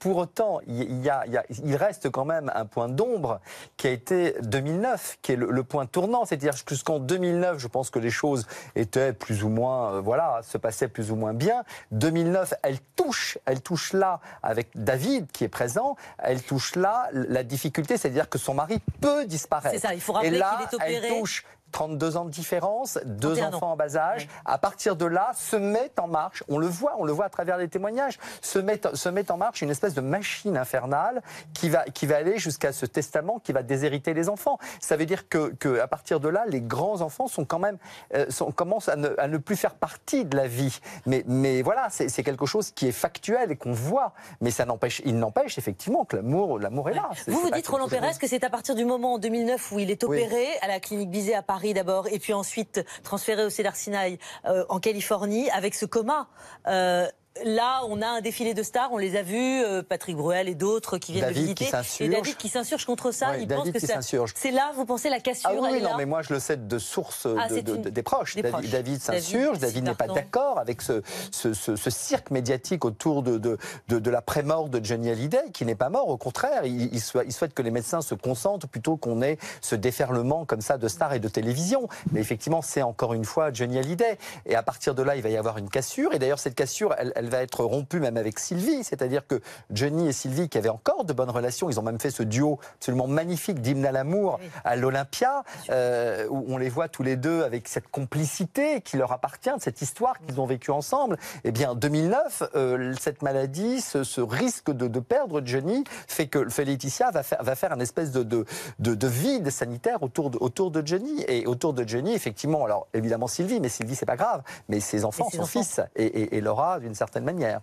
pour autant, il reste quand même un point d'ombre qui a été 2009, qui est le point tournant. C'est-à-dire jusqu'en 2009, je pense que les choses étaient plus ou moins, voilà, se passaient plus ou moins bien. 2009, elle touche là, avec David qui est présent, elle touche là la difficulté, c'est-à-dire que son mari peut disparaître. C'est ça, il faut rappeler qu'il est opéré. Elle touche 32 ans de différence, 2 enfants en bas âge. Oui. À partir de là, se met en marche, on le voit à travers les témoignages, se met en marche une espèce de machine infernale qui va aller jusqu'à ce testament qui va déshériter les enfants. Ça veut dire que à partir de là, les grands enfants sont quand même commencent à ne plus faire partie de la vie. Mais voilà, c'est quelque chose qui est factuel et qu'on voit. Mais il n'empêche effectivement que l'amour est là. Vous dites, Roland Pérez, que c'est à partir du moment en 2009 où il est opéré à la clinique Bizet à Paris d'abord, et puis ensuite transféré au Cedars-Sinai en Californie, avec ce coma. Là, on a un défilé de stars, on les a vus, Patrick Bruel et d'autres qui viennent le visiter. Et David qui s'insurge contre ça. Oui, il pense que c'est là, vous pensez, la cassure? Ah oui, elle non, là mais moi je le sais de sources des proches. David s'insurge, David n'est pas d'accord avec ce cirque médiatique autour de la pré-mort de Johnny Hallyday, qui n'est pas mort, au contraire. Il souhaite que les médecins se concentrent plutôt qu'on ait ce déferlement comme ça de stars et de télévision. Mais effectivement, c'est encore une fois Johnny Hallyday. Et à partir de là, il va y avoir une cassure. Et d'ailleurs, cette cassure, elle va être rompue même avec Sylvie. C'est-à-dire que Johnny et Sylvie, qui avaient encore de bonnes relations, ils ont même fait ce duo absolument magnifique d'Hymne à l'amour à l'Olympia, où on les voit tous les deux avec cette complicité qui leur appartient, de cette histoire qu'ils ont vécue ensemble. Eh bien, 2009, cette maladie, ce risque de perdre Johnny fait que Laetitia va faire une espèce de vide sanitaire autour de Johnny. Et autour de Johnny, effectivement, alors évidemment Sylvie, mais Sylvie c'est pas grave, mais ses enfants, son fils et Laura d'une certaine manière.